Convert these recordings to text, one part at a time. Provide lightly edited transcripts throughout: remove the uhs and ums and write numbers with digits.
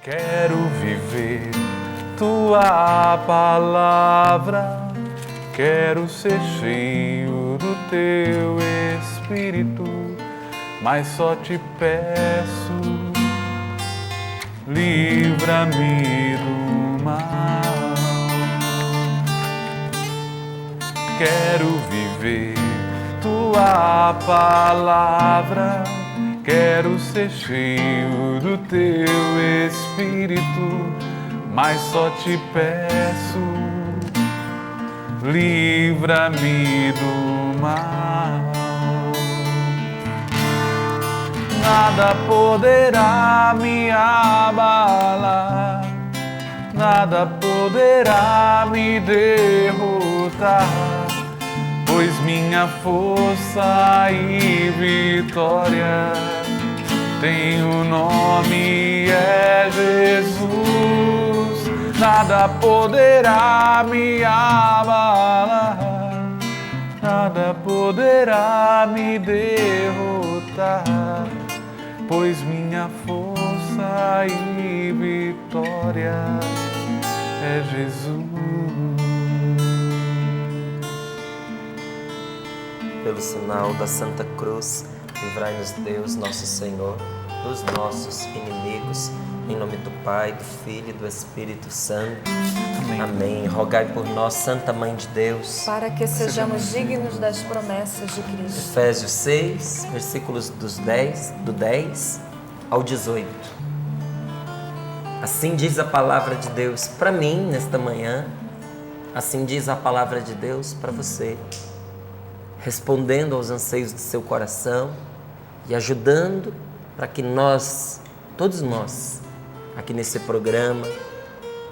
Quero viver tua palavra, quero ser cheio do teu Espírito, mas só te peço, livra-me do mal. Quero viver tua palavra, quero ser cheio do teu Espírito, mas só te peço, livra-me do mal. Nada poderá me abalar, nada poderá me derrotar, pois minha força e vitória tem o nome é Jesus. Nada poderá me abalar, nada poderá me derrotar, pois minha força e vitória é Jesus. Pelo sinal da Santa Cruz, livrai-nos Deus, nosso Senhor, dos nossos inimigos. Em nome do Pai, do Filho e do Espírito Santo. Amém. Amém. Rogai por nós, Santa Mãe de Deus, para que sejamos dignos das promessas de Cristo. Efésios 6, versículos do 10 ao 18. Assim diz a palavra de Deus para mim nesta manhã, assim diz a palavra de Deus para você, respondendo aos anseios do seu coração e ajudando para que nós, todos nós, aqui nesse programa,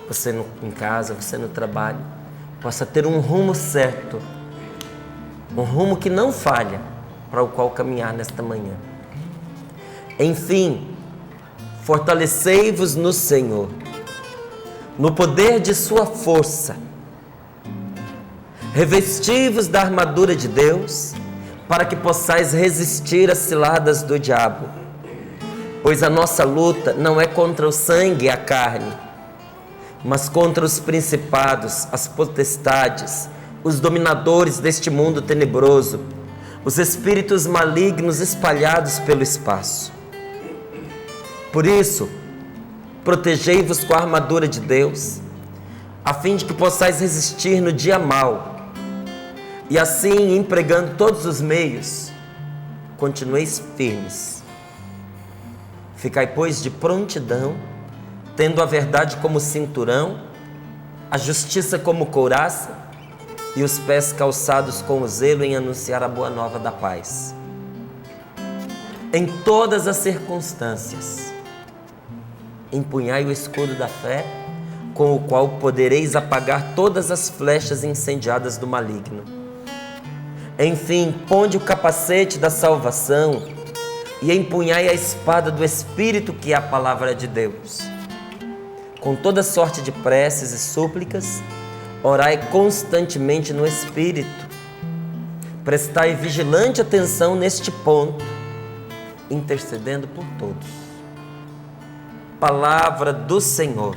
você em casa, você no trabalho, possa ter um rumo certo, um rumo que não falha, para o qual caminhar nesta manhã. Enfim, fortalecei-vos no Senhor, no poder de sua força. Revesti-vos da armadura de Deus, para que possais resistir às ciladas do diabo. Pois a nossa luta não é contra o sangue e a carne, mas contra os principados, as potestades, os dominadores deste mundo tenebroso, os espíritos malignos espalhados pelo espaço. Por isso, protegei-vos com a armadura de Deus, a fim de que possais resistir no dia mau, e assim, empregando todos os meios, continueis firmes. Ficai, pois, de prontidão, tendo a verdade como cinturão, a justiça como couraça e os pés calçados com o zelo em anunciar a boa nova da paz. Em todas as circunstâncias, empunhai o escudo da fé, com o qual podereis apagar todas as flechas incendiadas do maligno. Enfim, ponde o capacete da salvação e empunhai a espada do Espírito, que é a palavra de Deus. Com toda sorte de preces e súplicas, orai constantemente no Espírito. Prestai vigilante atenção neste ponto, intercedendo por todos. Palavra do Senhor.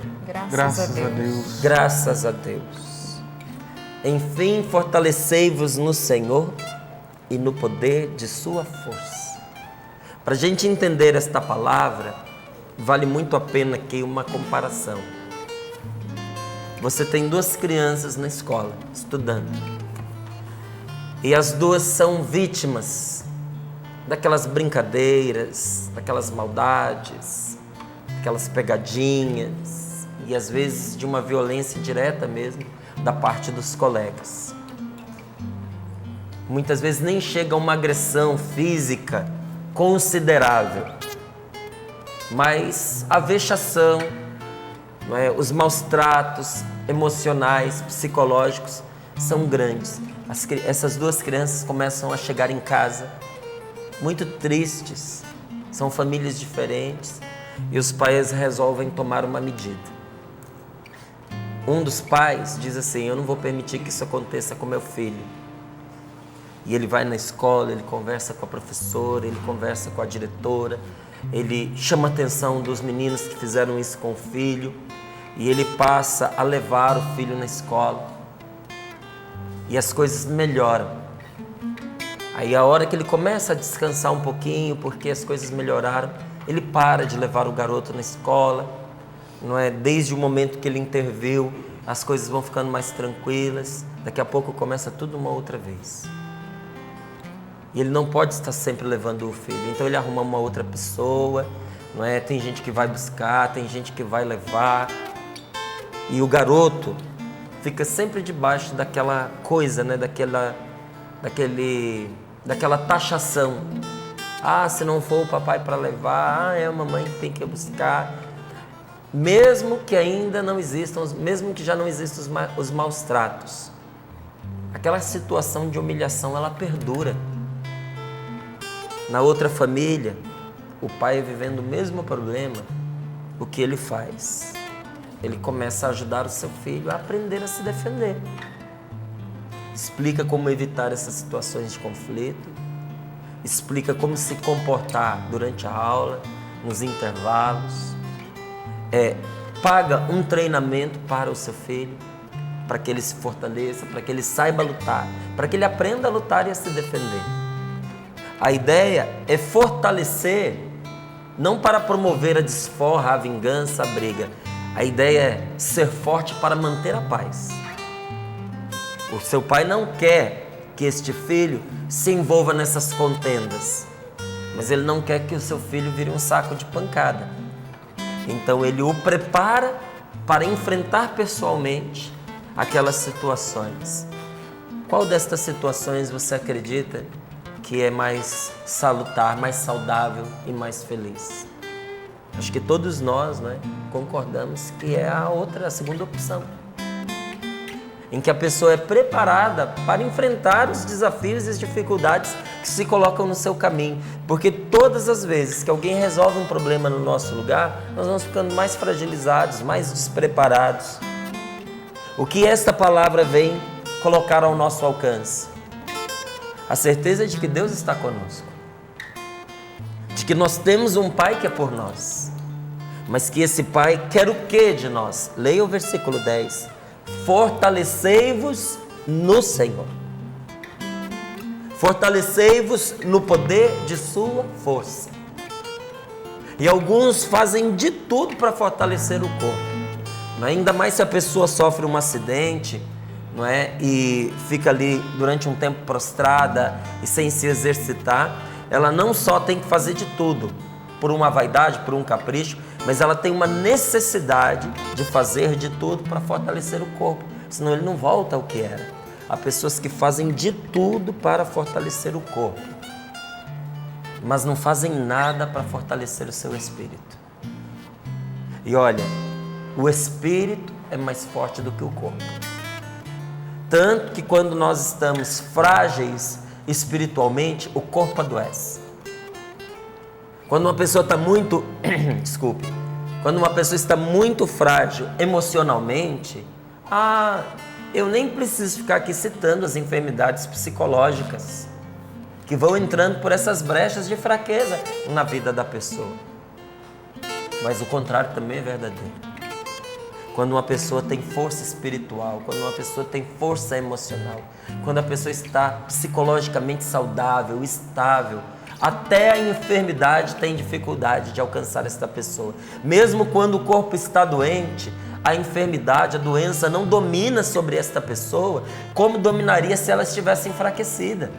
Graças a Deus. Graças a Deus. Enfim, fortalecei-vos no Senhor e no poder de sua força. Para a gente entender esta palavra, vale muito a pena aqui uma comparação. Você tem duas crianças na escola, estudando. E as duas são vítimas daquelas brincadeiras, daquelas maldades, daquelas pegadinhas, e às vezes de uma violência direta mesmo, da parte dos colegas. Muitas vezes nem chega a uma agressão física considerável, mas a vexação, não é? Os maus tratos emocionais, psicológicos são grandes. Essas duas crianças começam a chegar em casa muito tristes, são famílias diferentes e os pais resolvem tomar uma medida. Um dos pais diz assim: eu não vou permitir que isso aconteça com meu filho. E ele vai na escola, ele conversa com a professora, ele conversa com a diretora, ele chama a atenção dos meninos que fizeram isso com o filho, e ele passa a levar o filho na escola, e as coisas melhoram. Aí a hora que ele começa a descansar um pouquinho, porque as coisas melhoraram, ele para de levar o garoto na escola, não é? Desde o momento que ele interviu, as coisas vão ficando mais tranquilas, daqui a pouco começa tudo uma outra vez. E ele não pode estar sempre levando o filho, então ele arruma uma outra pessoa, não é? Tem gente que vai buscar, tem gente que vai levar, e o garoto fica sempre debaixo daquela coisa, né? Daquela taxação. Ah, se não for o papai para levar, é a mamãe que tem que buscar. Mesmo que ainda não existam, mesmo que já não existam os maus tratos, aquela situação de humilhação, ela perdura. Na outra família, o pai vivendo o mesmo problema, o que ele faz? Ele começa a ajudar o seu filho a aprender a se defender. Explica como evitar essas situações de conflito, explica como se comportar durante a aula, nos intervalos, paga um treinamento para o seu filho, para que ele se fortaleça, para que ele saiba lutar, para que ele aprenda a lutar e a se defender. A ideia é fortalecer, não para promover a desforra, a vingança, a briga. A ideia é ser forte para manter a paz. O seu pai não quer que este filho se envolva nessas contendas, mas ele não quer que o seu filho vire um saco de pancada. Então ele o prepara para enfrentar pessoalmente aquelas situações. Qual destas situações você acredita que é mais salutar, mais saudável e mais feliz? Acho que todos nós, né, concordamos que é a segunda opção, em que a pessoa é preparada para enfrentar os desafios e as dificuldades que se colocam no seu caminho. Porque todas as vezes que alguém resolve um problema no nosso lugar, nós vamos ficando mais fragilizados, mais despreparados. O que esta palavra vem colocar ao nosso alcance? A certeza de que Deus está conosco, de que nós temos um Pai que é por nós, mas que esse Pai quer o que de nós? Leia o versículo 10. Fortalecei-vos no Senhor. Fortalecei-vos no poder de sua força. E alguns fazem de tudo para fortalecer o corpo. Ainda mais se a pessoa sofre um acidente, não é? E fica ali durante um tempo prostrada e sem se exercitar. Ela não só tem que fazer de tudo por uma vaidade, por um capricho, mas ela tem uma necessidade de fazer de tudo para fortalecer o corpo, senão ele não volta ao que era. Há pessoas que fazem de tudo para fortalecer o corpo, mas não fazem nada para fortalecer o seu espírito. E olha, o espírito é mais forte do que o corpo. Tanto que quando nós estamos frágeis espiritualmente, o corpo adoece. Quando uma pessoa está muito, quando uma pessoa está muito frágil emocionalmente, eu nem preciso ficar aqui citando as enfermidades psicológicas que vão entrando por essas brechas de fraqueza na vida da pessoa. Mas o contrário também é verdadeiro. Quando uma pessoa tem força espiritual, quando uma pessoa tem força emocional, quando a pessoa está psicologicamente saudável, estável, até a enfermidade tem dificuldade de alcançar esta pessoa. Mesmo quando o corpo está doente, a enfermidade, a doença não domina sobre esta pessoa como dominaria se ela estivesse enfraquecida.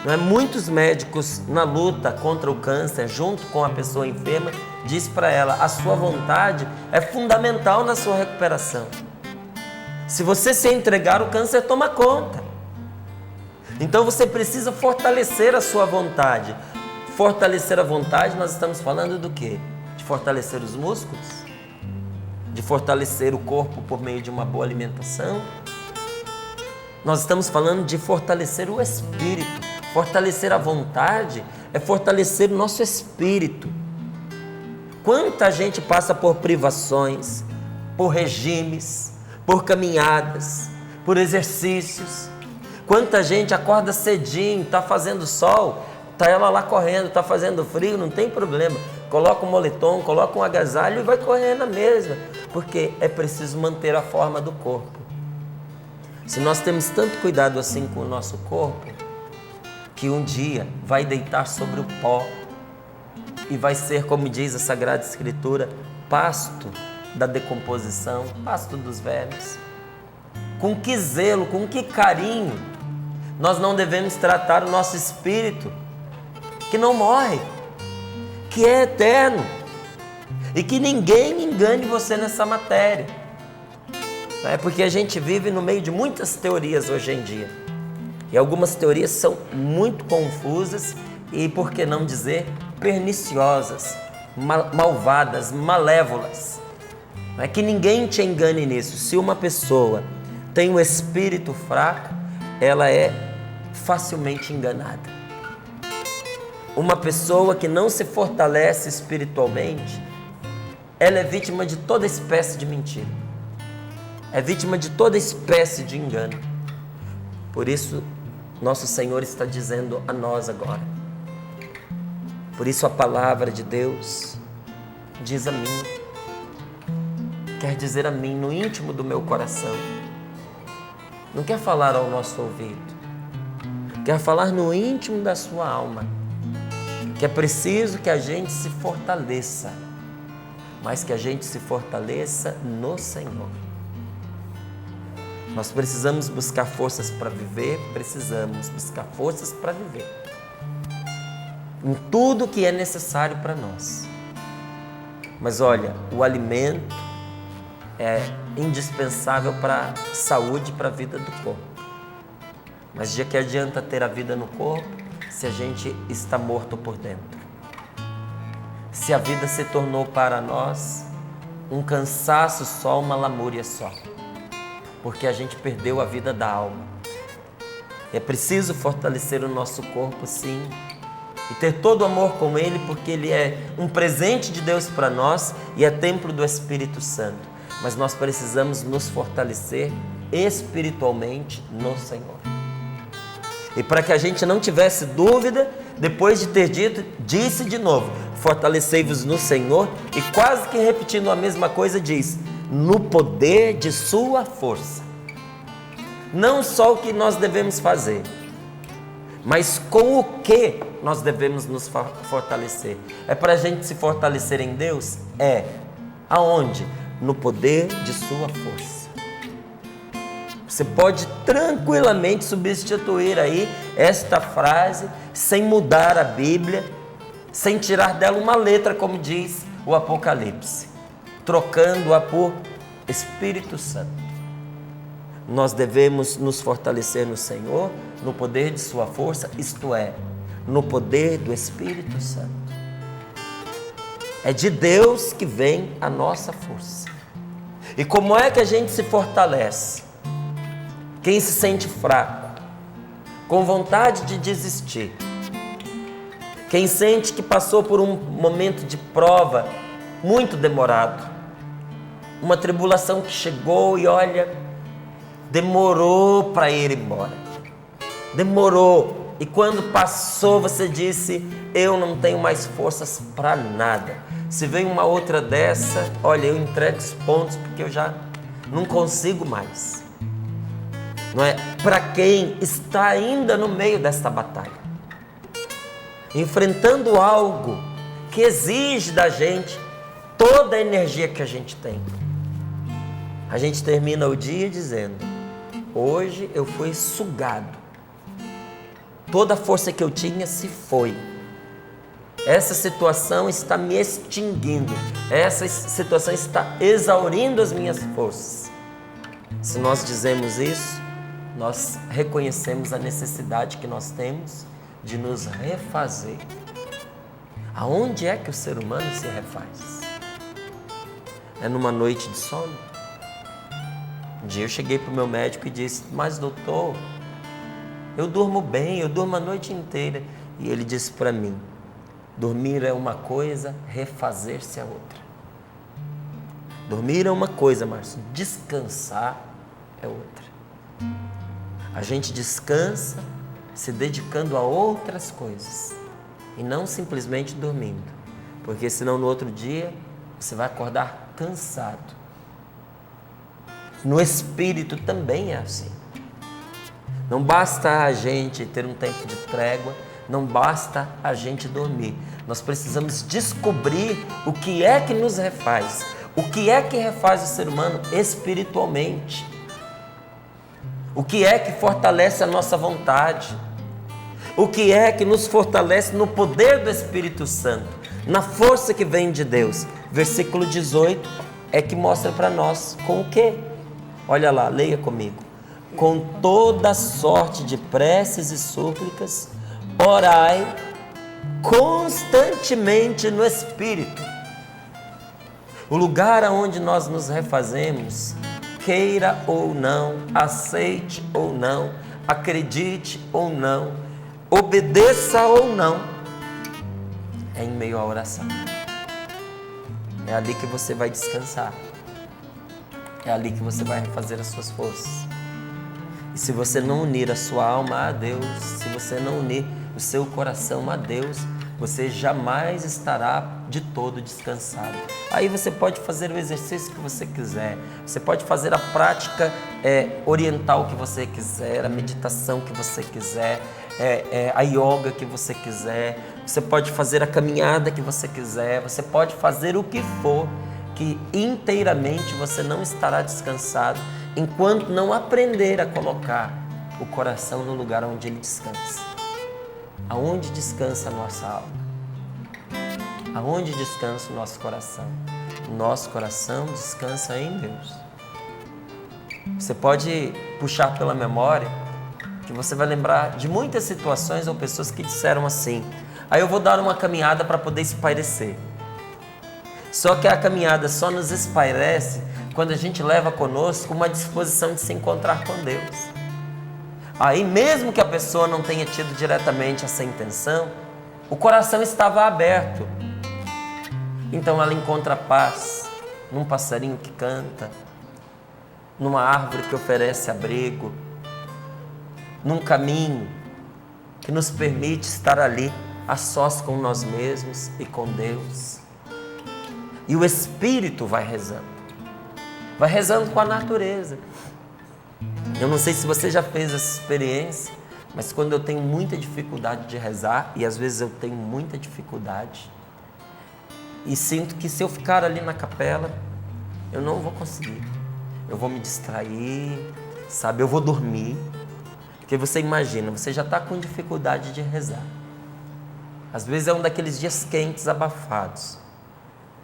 Não é? Muitos médicos na luta contra o câncer, junto com a pessoa enferma, diz para ela, a sua vontade é fundamental na sua recuperação. Se você se entregar, o câncer toma conta. Então você precisa fortalecer a sua vontade. Fortalecer a vontade, nós estamos falando do quê? De fortalecer os músculos? De fortalecer o corpo por meio de uma boa alimentação? Nós estamos falando de fortalecer o espírito. Fortalecer a vontade é fortalecer o nosso espírito. Quanta gente passa por privações, por regimes, por caminhadas, por exercícios. Quanta gente acorda cedinho, está fazendo sol, Tá ela lá correndo, tá fazendo frio, não tem problema. Coloca um moletom, coloca um agasalho e vai correr na mesma. Porque é preciso manter a forma do corpo. Se nós temos tanto cuidado assim com o nosso corpo, que um dia vai deitar sobre o pó e vai ser, como diz a Sagrada Escritura, pasto da decomposição, pasto dos vermes. Com que zelo, com que carinho nós não devemos tratar o nosso espírito, que não morre, que é eterno, e que ninguém engane você nessa matéria. É porque a gente vive no meio de muitas teorias hoje em dia, e algumas teorias são muito confusas e, por que não dizer, perniciosas, malvadas, malévolas. Não é que ninguém te engane nisso. Se uma pessoa tem um espírito fraco, ela é facilmente enganada. Uma pessoa que não se fortalece espiritualmente, ela é vítima de toda espécie de mentira. É vítima de toda espécie de engano. Por isso, nosso Senhor está dizendo a nós agora. Por isso a palavra de Deus diz a mim, quer dizer a mim no íntimo do meu coração. Não quer falar ao nosso ouvido, quer falar no íntimo da sua alma, que é preciso que a gente se fortaleça, mas que a gente se fortaleça no Senhor. Nós precisamos buscar forças para viver, precisamos buscar forças para viver em tudo que é necessário para nós. Mas olha, o alimento é indispensável para a saúde e para a vida do corpo. Mas de que adianta ter a vida no corpo se a gente está morto por dentro? Se a vida se tornou para nós um cansaço só, uma lamúria só, porque a gente perdeu a vida da alma. É preciso fortalecer o nosso corpo, sim, e ter todo o amor com ele, porque ele é um presente de Deus para nós e é templo do Espírito Santo. Mas nós precisamos nos fortalecer espiritualmente no Senhor. E para que a gente não tivesse dúvida, depois de ter dito, disse de novo: fortalecei-vos no Senhor, e quase que repetindo a mesma coisa diz: no poder de sua força. Não só o que nós devemos fazer, mas com o que nós devemos nos fortalecer. É para a gente se fortalecer em Deus? É. Aonde? No poder de sua força. Você pode tranquilamente substituir aí esta frase, sem mudar a Bíblia, sem tirar dela uma letra, como diz o Apocalipse, trocando-a por Espírito Santo. Nós devemos nos fortalecer no Senhor, no poder de sua força, isto é, no poder do Espírito Santo. É de Deus que vem a nossa força. E como é que a gente se fortalece? Quem se sente fraco, com vontade de desistir, quem sente que passou por um momento de prova muito demorado, uma tribulação que chegou e olha, demorou para ir embora, demorou, e quando passou você disse: eu não tenho mais forças para nada. Se vem uma outra dessa, olha, eu entrego os pontos porque eu já não consigo mais. Não é? Para quem está ainda no meio desta batalha, enfrentando algo que exige da gente toda a energia que a gente tem. A gente termina o dia dizendo: hoje eu fui sugado, toda a força que eu tinha se foi. Essa situação está me extinguindo, essa situação está exaurindo as minhas forças. Se nós dizemos isso, nós reconhecemos a necessidade que nós temos de nos refazer. Aonde é que o ser humano se refaz? É numa noite de sono? Um dia eu cheguei para o meu médico e disse: mas doutor, eu durmo bem, eu durmo a noite inteira. E ele disse para mim: dormir é uma coisa, refazer-se é outra. Dormir é uma coisa, Márcio, descansar é outra. A gente descansa se dedicando a outras coisas. E não simplesmente dormindo, porque senão no outro dia você vai acordar cansado. No espírito também é assim. Não basta a gente ter um tempo de trégua, não basta a gente dormir. Nós precisamos descobrir o que é que nos refaz, o que é que refaz o ser humano espiritualmente, o que é que fortalece a nossa vontade, o que é que nos fortalece no poder do Espírito Santo, na força que vem de Deus. Versículo 18 é que mostra para nós com o quê? Olha lá, leia comigo. Com toda sorte de preces e súplicas, orai constantemente no Espírito. O lugar aonde nós nos refazemos, queira ou não, aceite ou não, acredite ou não, obedeça ou não, é em meio à oração. É ali que você vai descansar. É ali que você vai refazer as suas forças. E se você não unir a sua alma a Deus, se você não unir o seu coração a Deus, você jamais estará de todo descansado. Aí você pode fazer o exercício que você quiser, você pode fazer a prática oriental que você quiser, a meditação que você quiser, a yoga que você quiser, você pode fazer a caminhada que você quiser, você pode fazer o que for, que inteiramente você não estará descansado enquanto não aprender a colocar o coração no lugar onde ele descansa. Aonde descansa a nossa alma? Aonde descansa o nosso coração? O nosso coração descansa em Deus. Você pode puxar pela memória que você vai lembrar de muitas situações ou pessoas que disseram assim: aí eu vou dar uma caminhada para poder espairecer. Só que a caminhada só nos espairece quando a gente leva conosco uma disposição de se encontrar com Deus. Aí mesmo que a pessoa não tenha tido diretamente essa intenção, o coração estava aberto. Então ela encontra paz num passarinho que canta, numa árvore que oferece abrigo, num caminho que nos permite estar ali a sós com nós mesmos e com Deus. E o Espírito vai rezando com a natureza. Eu não sei se você já fez essa experiência, mas quando eu tenho muita dificuldade de rezar, e às vezes eu tenho muita dificuldade, e sinto que se eu ficar ali na capela, eu não vou conseguir. Eu vou me distrair, sabe? Eu vou dormir. Porque você imagina, você já está com dificuldade de rezar. Às vezes é um daqueles dias quentes, abafados.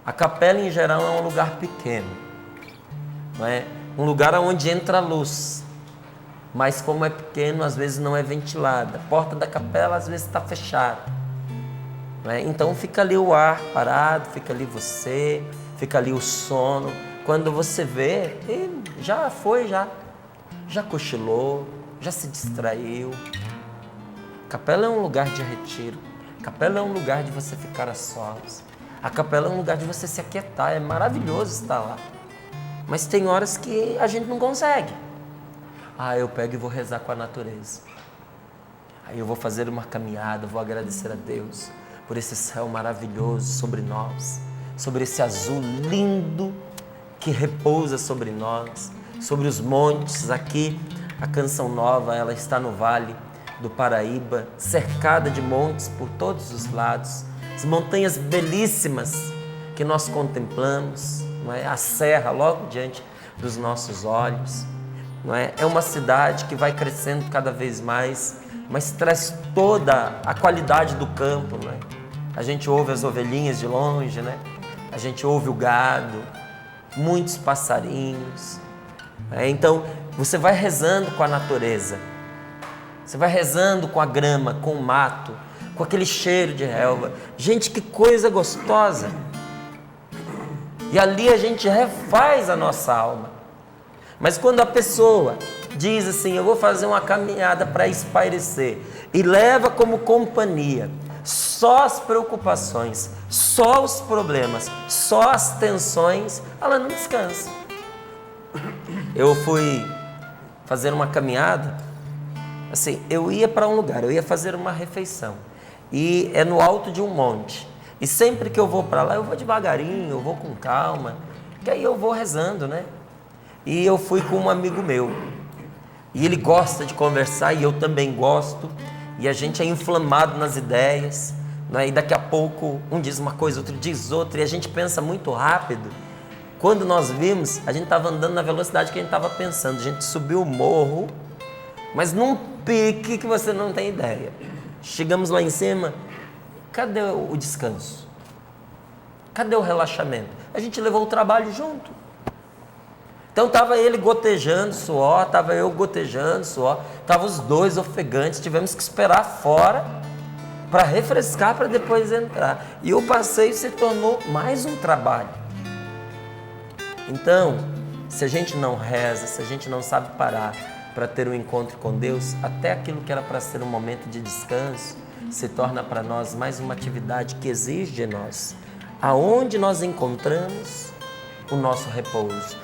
A capela em geral é um lugar pequeno, não é? Um lugar onde entra a luz, mas como é pequeno, às vezes não é ventilada. A porta da capela às vezes está fechada, não é? Então fica ali o ar parado, fica ali você, fica ali o sono. Quando você vê, já foi, já cochilou, já se distraiu. A capela é um lugar de retiro. A capela é um lugar de você ficar a sós. A capela é um lugar de você se aquietar. É maravilhoso estar lá. Mas tem horas que a gente não consegue. Eu pego e vou rezar com a natureza. Aí eu vou fazer uma caminhada, vou agradecer a Deus por esse céu maravilhoso sobre nós, sobre esse azul lindo que repousa sobre nós, sobre os montes. Aqui a Canção Nova, ela está no Vale do Paraíba, cercada de montes por todos os lados, as montanhas belíssimas que nós contemplamos, não é? A serra logo diante dos nossos olhos, não é? É uma cidade que vai crescendo cada vez mais, mas traz toda a qualidade do campo, não é? A gente ouve as ovelhinhas de longe, né? A gente ouve o gado, muitos passarinhos. Então, você vai rezando com a natureza, você vai rezando com a grama, com o mato, com aquele cheiro de relva. Gente, que coisa gostosa! E ali a gente refaz a nossa alma. Mas quando a pessoa diz assim: eu vou fazer uma caminhada para espairecer, e leva como companhia só as preocupações, só os problemas, só as tensões, ela não descansa. Eu fui fazer uma caminhada, assim, eu ia para um lugar, eu ia fazer uma refeição. e é no alto de um monte. E sempre que eu vou para lá, eu vou devagarinho, eu vou com calma, que aí eu vou rezando, né? E eu fui com um amigo meu, e ele gosta de conversar, e eu também gosto, e a gente é inflamado nas ideias, né? E daqui a pouco um diz uma coisa, outro diz outra, e a gente pensa muito rápido. Quando nós vimos, a gente estava andando na velocidade que a gente estava pensando, a gente subiu o morro, mas num pique que você não tem ideia. Chegamos lá em cima, cadê o descanso? Cadê o relaxamento? A gente levou o trabalho junto. Então estava ele gotejando suor, estava eu gotejando suor, estavam os dois ofegantes, tivemos que esperar fora para refrescar, para depois entrar. E o passeio se tornou mais um trabalho. Então, se a gente não reza, se a gente não sabe parar para ter um encontro com Deus, até aquilo que era para ser um momento de descanso, se torna para nós mais uma atividade que exige de nós. Aonde nós encontramos o nosso repouso,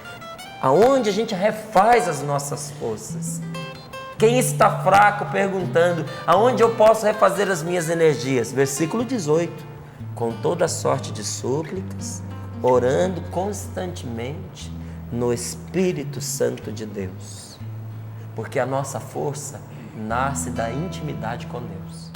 aonde a gente refaz as nossas forças. Quem está fraco perguntando, aonde eu posso refazer as minhas energias? Versículo 18, com toda sorte de súplicas, orando constantemente no Espírito Santo de Deus. Porque a nossa força nasce da intimidade com Deus.